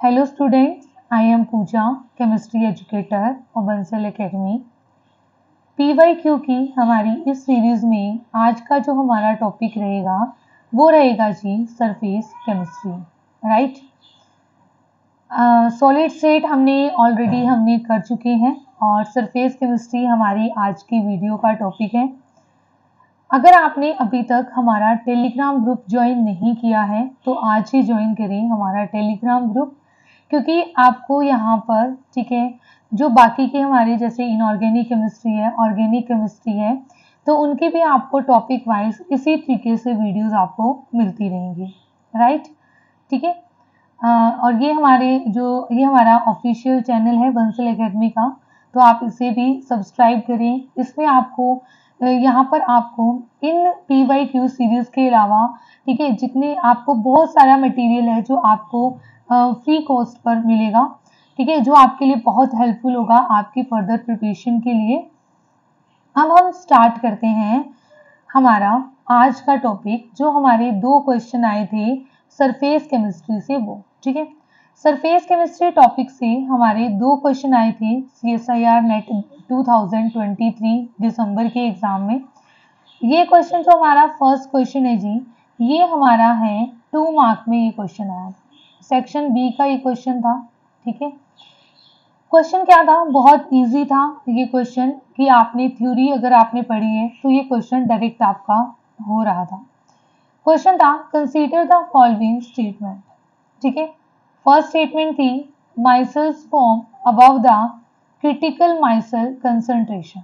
Hello students, I am Pooja, chemistry educator of Bansal academy. PYQ की हमारी इस series में आज का जो हमारा टॉपिक रहेगा वो रहेगा जी surface chemistry, right. Solid state हमने कर चुके हैं और सरफेस केमिस्ट्री हमारी आज की वीडियो का टॉपिक है। अगर आपने अभी तक हमारा टेलीग्राम ग्रुप ज्वाइन नहीं किया है तो आज ही ज्वाइन करें हमारा टेलीग्राम ग्रुप, क्योंकि आपको यहाँ पर ठीक है जो बाकी के हमारे जैसे इनऑर्गेनिक केमिस्ट्री है, ऑर्गेनिक केमिस्ट्री है, तो उनके भी आपको टॉपिक वाइज इसी तरीके से वीडियोस आपको मिलती रहेंगी, राइट। ठीक है। और ये हमारा ऑफिशियल चैनल है बंसल एकेडमी का, तो आप इसे भी सब्सक्राइब करें। इसमें आपको यहाँ पर आपको इन PYQ सीरीज के अलावा ठीक है जितने आपको बहुत सारा मटेरियल है जो आपको फ्री कॉस्ट पर मिलेगा, ठीक है, जो आपके लिए बहुत हेल्पफुल होगा आपकी फर्दर प्रिपरेशन के लिए। अब हम स्टार्ट करते हैं हमारा आज का टॉपिक। जो हमारे 2 क्वेश्चन आए थे सरफेस केमिस्ट्री से वो, ठीक है, सरफेस केमिस्ट्री टॉपिक से हमारे 2 क्वेश्चन आए थे CSIR नेट 2023 दिसंबर के एग्जाम में। ये क्वेश्चन जो हमारा फर्स्ट क्वेश्चन है जी, ये हमारा है 2 मार्क में ये क्वेश्चन आया था, सेक्शन बी का ये क्वेश्चन था, ठीक है। क्वेश्चन क्या था, बहुत इजी था ये क्वेश्चन कि आपने थ्योरी अगर आपने पढ़ी है तो ये क्वेश्चन डायरेक्ट आपका हो रहा था। क्वेश्चन था कंसीडर द फॉलोइंग स्टेटमेंट, ठीक है। फर्स्ट स्टेटमेंट थी micelles form above the critical micelle concentration.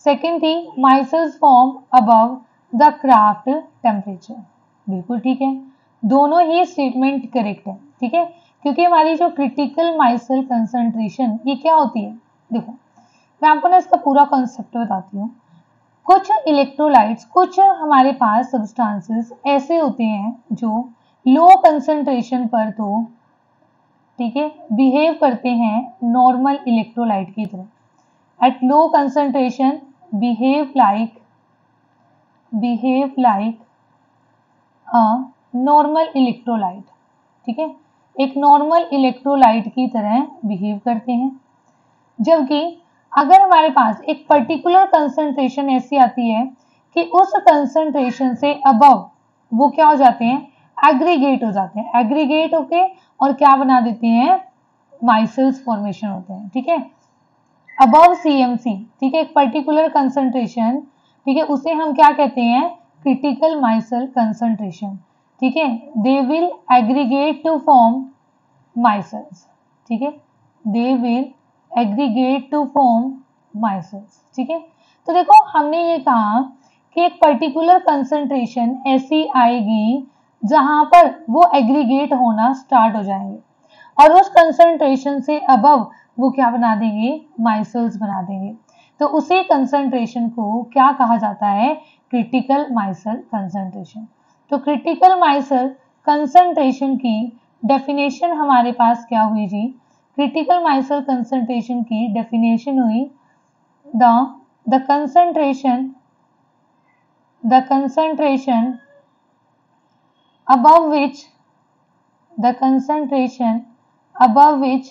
Second थी micelles form above the Kraft temperature. बिल्कुल ठीक है, दोनों ही स्टेटमेंट करेक्ट है, ठीक है, क्योंकि हमारी जो क्रिटिकल माइसेल कंसंट्रेशन ये क्या होती है, देखो मैं आपको ना इसका पूरा कॉन्सेप्ट बताती हूँ। कुछ इलेक्ट्रोलाइट्स, कुछ हमारे पास सब्सटेंसेस ऐसे होते हैं जो लो कंसंट्रेशन पर तो ठीक है बिहेव करते हैं नॉर्मल इलेक्ट्रोलाइट की तरह। At low concentration behave like a normal electrolyte, ठीक है, एक नॉर्मल इलेक्ट्रोलाइट की तरह बिहेव करते हैं। जबकि अगर हमारे पास एक पर्टिकुलर कंसंट्रेशन ऐसी आती है कि उस कंसंट्रेशन से अबव वो क्या हो जाते हैं, एग्रीगेट हो जाते हैं, एग्रीगेट होके और क्या बना देते हैं, माइसेल्स फॉर्मेशन होते हैं, ठीक है, अबव CMC, ठीक है, एक पर्टिकुलर कंसंट्रेशन, ठीक है, उसे हम क्या कहते हैं, क्रिटिकल माइसेल कंसंट्रेशन, ठीक है, they will aggregate to form micelles, ठीक है, they will aggregate to form micelles, ठीक है। तो देखो हमने ये कहा कि एक पर्टिकुलर कंसंट्रेशन ऐसी आएगी जहां पर वो एग्रीगेट होना स्टार्ट हो जाएंगे और उस कंसंट्रेशन से अबव वो क्या बना देंगे, माइसेल्स बना देंगे। तो उसी कंसंट्रेशन को क्या कहा जाता है, क्रिटिकल माइसेल कंसंट्रेशन। तो क्रिटिकल माइसेल कंसंट्रेशन की डेफिनेशन हमारे पास क्या हुई जी, क्रिटिकल माइसेल कंसंट्रेशन की डेफिनेशन हुई the concentration above which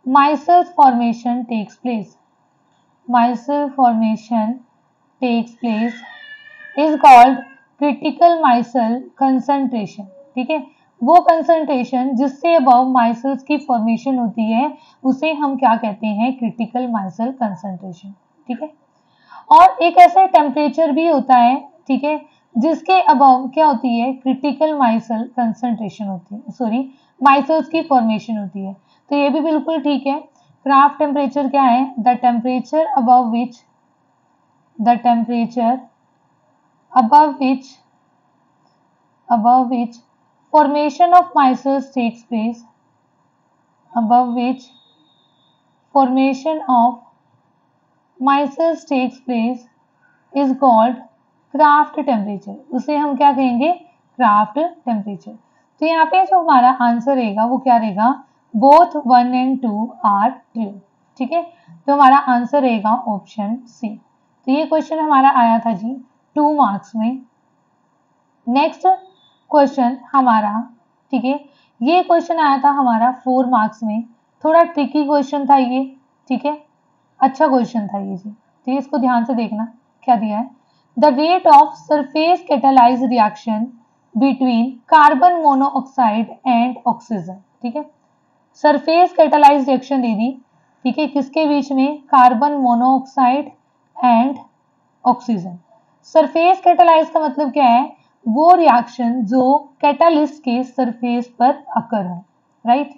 micelle formation takes place is called critical micelle concentration, ठीक है। वो कंसंट्रेशन जिससे अबव माइसेल्स की फॉर्मेशन होती है उसे हम क्या कहते हैं, क्रिटिकल माइसेल कंसंट्रेशन, ठीक है। और एक ऐसा टेम्परेचर भी होता है, ठीक है, जिसके अबव क्या होती है, क्रिटिकल माइसेल कंसंट्रेशन होती है, सॉरी माइसेल्स की फॉर्मेशन होती है। तो ये भी बिल्कुल ठीक है। क्राफ्ट टेम्परेचर क्या है, the temperature above which formation of micelles takes place, is called craft temperature, उसे हम क्या कहेंगे, क्राफ्ट टेम्परेचर। तो यहाँ पे जो हमारा आंसर रहेगा वो क्या रहेगा, बोथ 1 and 2 आर ट्रू, ठीक है। तो हमारा आंसर रहेगा ऑप्शन सी। तो ये क्वेश्चन हमारा आया था जी 2 मार्क्स में। नेक्स्ट क्वेश्चन हमारा, ठीक है, ये क्वेश्चन आया था हमारा 4 मार्क्स में, थोड़ा ट्रिकी क्वेश्चन था ये, ठीक है, अच्छा क्वेश्चन था ये जी, ठीक है, इसको ध्यान से देखना क्या दिया है। The rate of surface catalyse reaction between carbon monoxide and oxygen, ठीक है, सरफेस कैटालाइज रिएक्शन दे दी, ठीक है, किसके बीच में, carbon monoxide and oxygen. Surface catalyse का मतलब क्या है, वो रिएक्शन जो कैटालिस्ट के सरफेस पर अकर हो, राइट।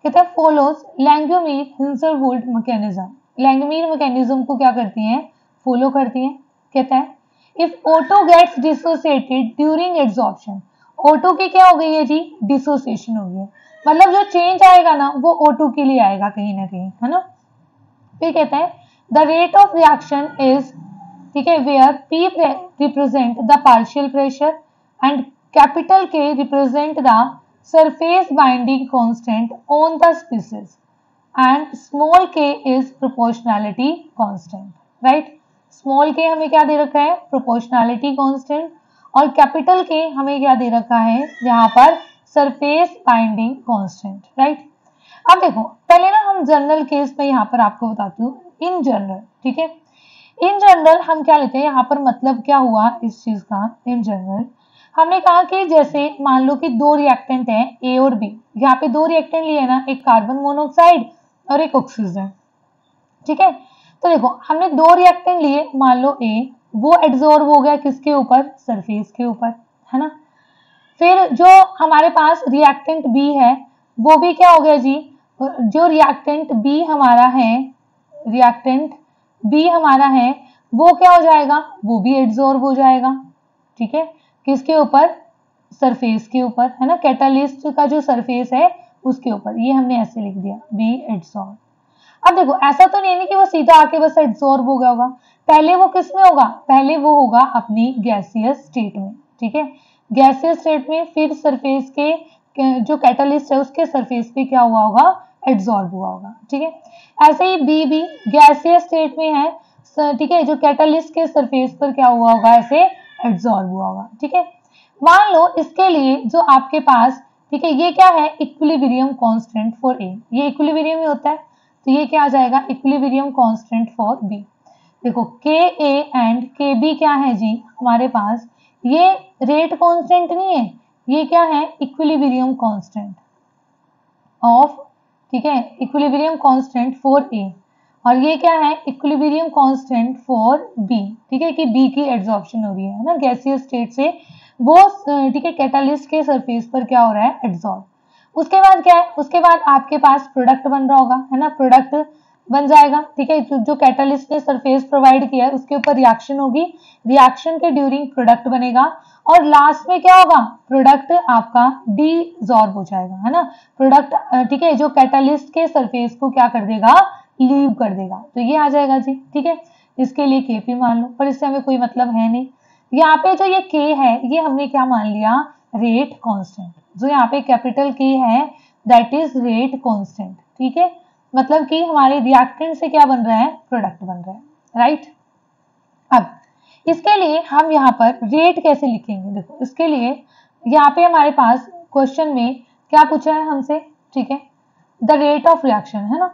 कहते हैं follows Langmuir Hinshelwood mechanism, Langmuir mechanism को क्या करती हैं, फॉलो करती हैं। कहता है if O2 gets dissociated during absorption, O2 की क्या हो गई है जी, डिसोसिएशन हो गई है, मतलब जो चेंज आएगा ना वो O2 के लिए आएगा कहीं ना कहीं, है ना। फिर कहता है the rate of reaction is, ठीक है, where P represent the partial pressure and capital K represent the surface binding constant on the species and small k is proportionality constant, right। small k हमें क्या दे रखा है, proportionality constant, और capital K हमें क्या दे रखा है यहाँ पर, surface binding constant, right। अब देखो पहले ना हम जनरल केस में यहाँ पर आपको बताती हूँ, इन जनरल, ठीक है, इन जनरल हम क्या लेते हैं यहाँ पर, मतलब क्या हुआ इस चीज का, इन जनरल हमने कहा कि जैसे मान लो कि 2 रिएक्टेंट हैं ए और बी, यहाँ पे 2 रिएक्टेंट लिए ना, एक कार्बन मोनोऑक्साइड और एक ऑक्सीजन, ठीक है। तो देखो हमने 2 रिएक्टेंट लिए, मान लो ए, वो एब्जॉर्ब हो गया किसके ऊपर, सरफेस के ऊपर, है ना। फिर जो हमारे पास रिएक्टेंट बी है वो भी क्या हो गया जी, जो रिएक्टेंट बी हमारा है, रिएक्टेंट बी हमारा है वो क्या हो जाएगा, वो भी एब्जॉर्ब हो जाएगा, ठीक है, किसके ऊपर, सरफेस के ऊपर, है ना, कैटालिस्ट का जो सरफेस है उसके ऊपर, ये हमने ऐसे लिख दिया बी एब्जॉर्ब। अब देखो ऐसा तो नहीं है कि वो सीधा आके बस एब्जॉर्ब हो गया होगा, पहले वो किस में होगा, पहले वो होगा अपनी गैसियस स्टेट में, ठीक है, गैसियस स्टेट में, फिर सरफेस के जो कैटालिस्ट है उसके सरफेस पे क्या हुआ होगा, एब्जॉर्ब हुआ होगा, ठीक है। ऐसे ही बी भी गैसियस स्टेट में है, ठीक है, जो कैटालिस्ट के सरफेस पर क्या हुआ होगा, ऐसे एब्जॉर्ब हुआ होगा, ठीक है। मान लो इसके लिए जो आपके पास, ठीक है, ये क्या है, इक्विलिब्रियम कांस्टेंट फॉर ए, ये इक्विलिब्रियम ही होता है, तो ये क्या आ जाएगा, इक्विलिब्रियम कांस्टेंट फॉर बी। देखो के ए एंड के बी क्या है जी हमारे पास, ये रेट कांस्टेंट नहीं है, ये क्या है, इक्विलिब्रियम कांस्टेंट ऑफ, ठीक है, इक्विलिब्रियम कांस्टेंट फॉर ए, और ये क्या है, इक्विलिब्रियम कांस्टेंट फॉर बी, ठीक है, कि बी की एब्जॉर्प्शन हो रही है ना गैसियस स्टेट से, वो ठीक है कैटालिस्ट के सरफेस पर क्या हो रहा है, एब्जॉर्ब। उसके बाद क्या है, उसके बाद आपके पास प्रोडक्ट बन रहा होगा, है ना, प्रोडक्ट बन जाएगा, ठीक है, जो कैटालिस्ट ने सरफेस प्रोवाइड किया है उसके ऊपर रिएक्शन होगी, रिएक्शन के ड्यूरिंग प्रोडक्ट बनेगा, और लास्ट में क्या होगा, प्रोडक्ट आपका डीजॉर्ब हो जाएगा, है ना, प्रोडक्ट, ठीक है, जो कैटालिस्ट के सरफेस को क्या कर देगा, लीव कर देगा, तो ये आ जाएगा जी, ठीक है। इसके लिए केपी मान लो, पर इससे हमें कोई मतलब है नहीं। यहाँ पे जो ये के है ये हमने क्या मान लिया, रेट कांस्टेंट, जो यहाँ पे कैपिटल के है दैट इज रेट कांस्टेंट, ठीक है, मतलब कि हमारे रिएक्टेंट से क्या बन रहा है, प्रोडक्ट बन रहा है, राइट। अब इसके लिए हम यहाँ पर रेट कैसे लिखेंगे, देखो इसके लिए यहाँ पे हमारे पास क्वेश्चन में क्या पूछा है हमसे, ठीक है, द रेट ऑफ रिएक्शन, है ना,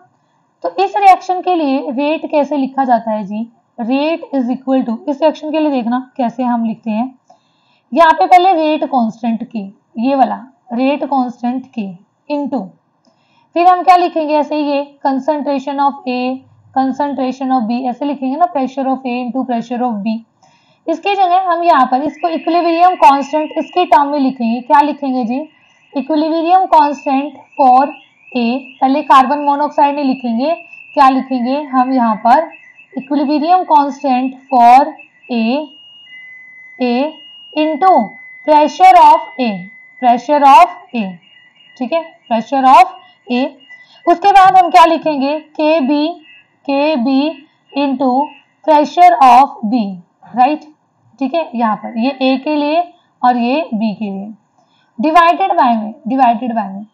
तो इस रिएक्शन के लिए रेट कैसे लिखा जाता है जी, रेट इज इक्वल टू, इस रिएक्शन के लिए देखना कैसे हम लिखते हैं, यहाँ पे पहले रेट कांस्टेंट के, ये वाला रेट कांस्टेंट के इनटू, फिर हम क्या लिखेंगे, ऐसे ये concentration of A, concentration of B, ऐसे लिखेंगे ना, pressure of A into pressure of B. इसकी जगह हम यहाँ पर इसको इक्विलिब्रियम कांस्टेंट इसके टर्म में लिखेंगे, क्या लिखेंगे जी, इक्विलिब्रियम कांस्टेंट फॉर ए, पहले कार्बन मोनोऑक्साइड नहीं लिखेंगे, क्या लिखेंगे हम यहाँ पर, equilibrium constant for A into pressure of A, pressure of A, ठीक है, प्रेशर ऑफ ए। उसके बाद हम क्या लिखेंगे, K B into pressure of B, right, ठीक है, यहाँ पर ये ए के लिए और ये बी के लिए, डिवाइडेड बाय में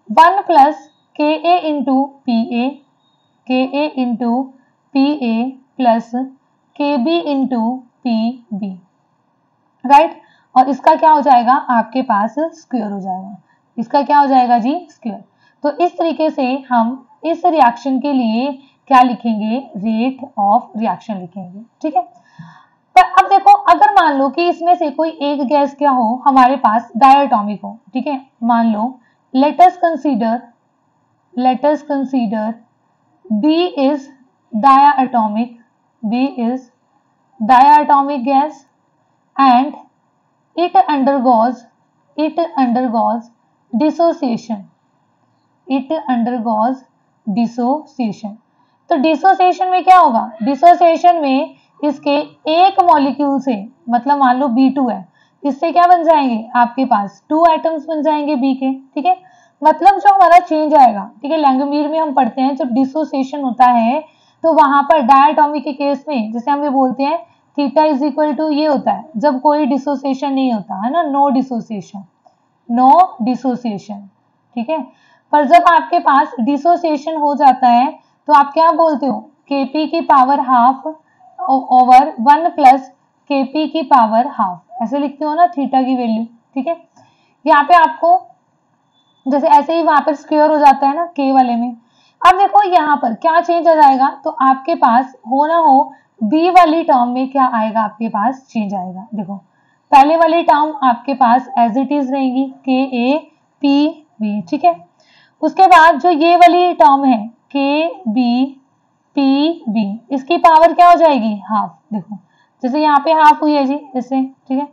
1 plus K A into P A into P A plus K B into P B, right, और इसका क्या हो जाएगा आपके पास, स्क्वायर हो जाएगा, इसका क्या हो जाएगा जी, स्क्वायर। तो इस तरीके से हम इस रिएक्शन के लिए क्या लिखेंगे, रेट ऑफ रिएक्शन लिखेंगे, ठीक है। पर अब देखो, अगर मान लो कि इसमें से कोई एक गैस क्या हो हमारे पास डायटोमिक हो, ठीक है, मान लो let us consider B is diatomic, B is diatomic gas and it undergoes dissociation, it undergoes dissociation। तो डिसोसिएशन में क्या होगा, डिसोसिएशन में इसके एक मॉलिक्यूल से, मतलब मान लो B2 है, इससे क्या बन जाएंगे आपके पास 2 एटम्स बन जाएंगे B के, ठीक है। मतलब जो हमारा चेंज आएगा, ठीक है, लैंगोमीर में हम पढ़ते हैं जब डिसोसिएशन होता है तो वहां पर डायटोमिक के केस में जैसे हम ये बोलते हैं थीटा इज इक्वल टू ये होता है जब कोई डिसोसिएशन नहीं होता है ना, नो डिसोसिएशन, ठीक है। पर जब आपके पास डिसोसिएशन हो जाता है तो आप क्या बोलते हो, Kp की power half over 1 plus Kp की पावर हाफ, ऐसे लिखते हो ना थीटा की वैल्यू, ठीक है। यहाँ पे आपको जैसे ऐसे ही वहां पर स्क्वायर हो जाता है ना K वाले में। अब देखो यहाँ पर क्या चेंज आ जाएगा, तो आपके पास हो ना हो B वाली टर्म में क्या आएगा, आपके पास चेंज आएगा। देखो पहले वाली टर्म आपके पास एज इट इज रहेगी KAPB, ठीक है। उसके बाद जो ये वाली टर्म है KBPB, इसकी पावर क्या हो जाएगी, हाफ। देखो जैसे यहाँ पे हाफ हुई है जी इससे, ठीक है,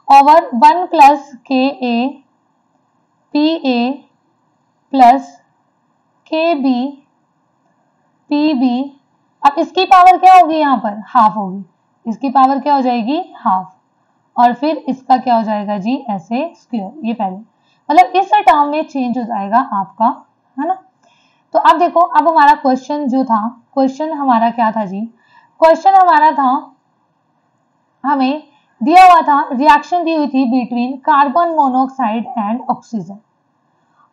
over 1 plus KAPA plus KBPB। अब इसकी पावर क्या होगी, यहाँ पर हाफ होगी, इसकी पावर क्या हो जाएगी, हाफ, और फिर इसका क्या हो जाएगा जी, ऐसे स्क्वायर, ये पहले, मतलब इस टर्म में चेंज हो जाएगा आपका, है ना। तो अब देखो, अब हमारा क्वेश्चन जो था, क्वेश्चन हमारा क्या था जी, क्वेश्चन हमारा था, हमें दिया हुआ था रिएक्शन दी हुई थी between carbon monoxide and oxygen,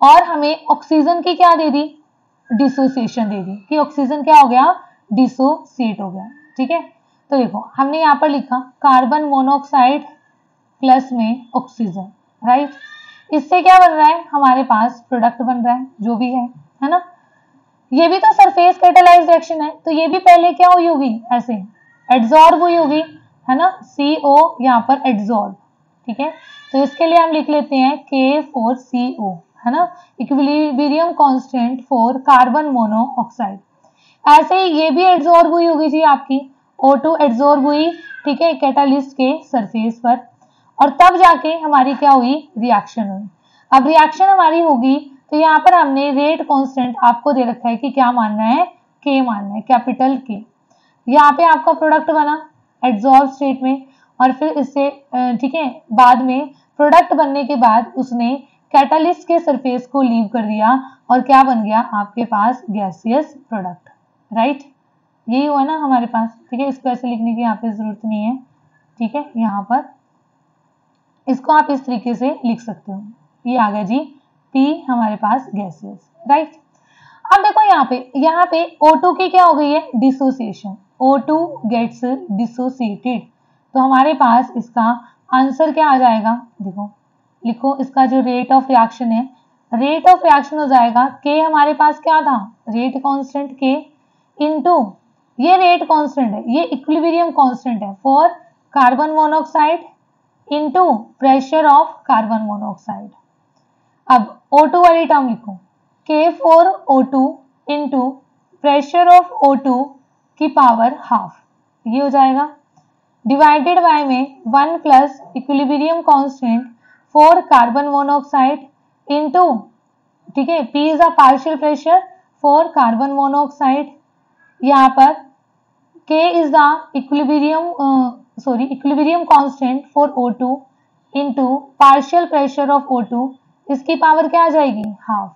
और हमें ऑक्सीजन की क्या दे दी, डिसोसिएशन दे दी, कि ऑक्सीजन क्या हो गया, डिसोसिएट हो गया, ठीक है। तो देखो हमने यहाँ पर लिखा कार्बन मोनोऑक्साइड प्लस में ऑक्सीजन, राइट। इससे क्या बन रहा है, हमारे पास प्रोडक्ट बन रहा है जो भी है ना। ये भी तो सरफेस कैटालाइज्ड रिएक्शन है, तो ये भी पहले क्या हुई होगी, ऐसे एड्सॉर्ब हुई होगी, है ना, CO यहाँ पर एड्सॉर्ब, ठीक है। तो इसके लिए हम लिख लेते हैं K4CO, है ना, equilibrium constant for carbon monoxide. ऐसे ही ये भी एड्सॉर्ब हुई होगी जी आपकी, O2 एड्सॉर्ब हुई, ठीक है, कैटालिस्ट के सरफेस पर, और तब जाके हमारी क्या हुई, रिएक्शन हुई। अब रिएक्शन हमारी होगी तो यहाँ पर हमने रेट कांस्टेंट आपको दे रखा है कि क्या मानना है, K मानना है, कैपिटल K। यहाँ पे आपका प्रोडक्ट बना एड्सॉर्ब स्टेट में, और फिर इससे ठीक है बाद में प्रोडक्ट बनने के बाद उसने कैटालिस्ट के सरफेस को लीव कर दिया और क्या बन गया आपके पास, गैसियस प्रोडक्ट, राइट। यही हुआ ना हमारे पास, ठीक है। इसको ऐसे लिखने की यहाँ पे जरूरत नहीं है, ठीक है। यहाँ पर इसको आप इस तरीके से लिख सकते हो, ये आ गया जी P हमारे पास गैसियस, राइट। अब देखो यहाँ पे O2 की क्या हो गई है, डिसोसिएशन, O2 गेट्स डिसोसिएटेड। तो हमारे पास इसका आंसर क्या आ जाएगा, देखो लिखो, इसका जो रेट ऑफ रिएक्शन है, रेट ऑफ रिएक्शन हो जाएगा K, हमारे पास क्या था, रेट कांस्टेंट K इनटू ये रेट कांस्टेंट है, ये इक्विलिब्रियम कांस्टेंट है for carbon monoxide into pressure of carbon monoxide. अब O2 वाली टर्म लिखो, K4O2 into pressure of O2 की पावर हाफ, ये हो जाएगा, डिवाइडेड बाय में 1 plus equilibrium constant for carbon monoxide into, ठीक है, P is a partial pressure for carbon monoxide, यहाँ पर K is the equilibrium constant for O2 into partial pressure of O2, इसकी power क्या आ जाएगी, हाफ,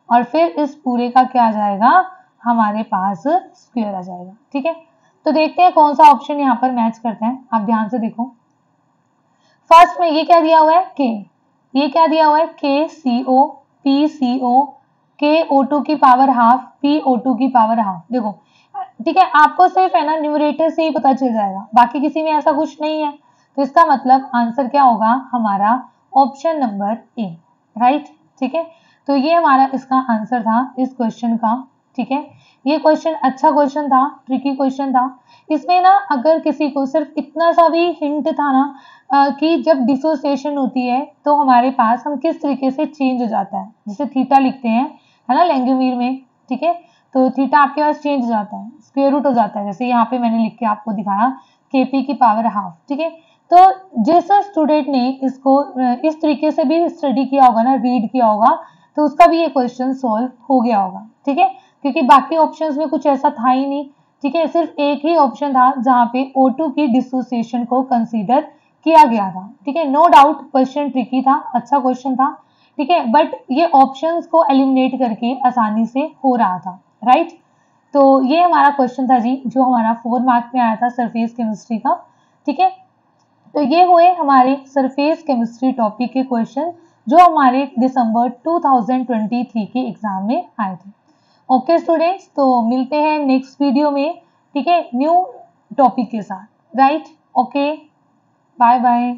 और फिर इस पूरे का क्या आ जाएगा, हमारे पास स्क्वायर आ जाएगा, ठीक है। तो देखते हैं कौन सा ऑप्शन यहाँ पर मैच करता है, आप ध्यान से देखो। फर्स्ट में ये क्या दिया हुआ है, K, ये क्या दिया हुआ है, KCO PCO KO2 की पावर हाफ PO2 की पावर हाफ। देखो ठीक है, आपको सिर्फ है ना न्यूमरेटर से ही पता चल जाएगा, बाकी किसी में ऐसा कुछ नहीं है। तो इसका मतलब आंसर क्या होगा हमारा, ऑप्शन नंबर ए, राइट, ठीक है। तो ये हमारा इसका आंसर था इस क्वेश्चन का, ठीक है। ये क्वेश्चन अच्छा क्वेश्चन था, ट्रिकी क्वेश्चन था। इसमें ना अगर किसी को सिर्फ इतना सा भी हिंट था ना कि जब डिसोसिएशन होती है तो हमारे पास हम किस तरीके से चेंज हो जाता है, जैसे थीटा लिखते हैं, है ना, लैंग्वेज में, ठीक है। तो थीटा आपके पास चेंज हो जाता है, स्क्वायर रूट हो जाता है, जैसे यहाँ पे मैंने लिख के आपको दिखाया kp की पावर हाफ, ठीक है। तो जिस स्टूडेंट ने इसको इस तरीके से भी स्टडी किया होगा ना, रीड किया होगा, तो उसका भी ये क्वेश्चन सॉल्व हो गया होगा, ठीक है। क्योंकि बाकी ऑप्शंस में कुछ ऐसा था ही नहीं, ठीक है। सिर्फ एक ही ऑप्शन था जहाँ पे O2 की डिसोसिएशन को कंसीडर किया गया था, ठीक है। नो डाउट क्वेश्चन ट्रिकी था, अच्छा क्वेश्चन था, ठीक है, बट ये ऑप्शंस को एलिमिनेट करके आसानी से हो रहा था, राइट। तो ये हमारा क्वेश्चन था जी, जो हमारा 4 मार्क में आया था सरफेस केमिस्ट्री का, ठीक है। तो ये हुए हमारे सरफेस केमिस्ट्री टॉपिक के क्वेश्चन जो हमारे दिसंबर 2023 के एग्जाम में आए थे। ओके स्टूडेंट्स, तो मिलते हैं नेक्स्ट वीडियो में, ठीक है, न्यू टॉपिक के साथ, राइट। Okay, bye bye.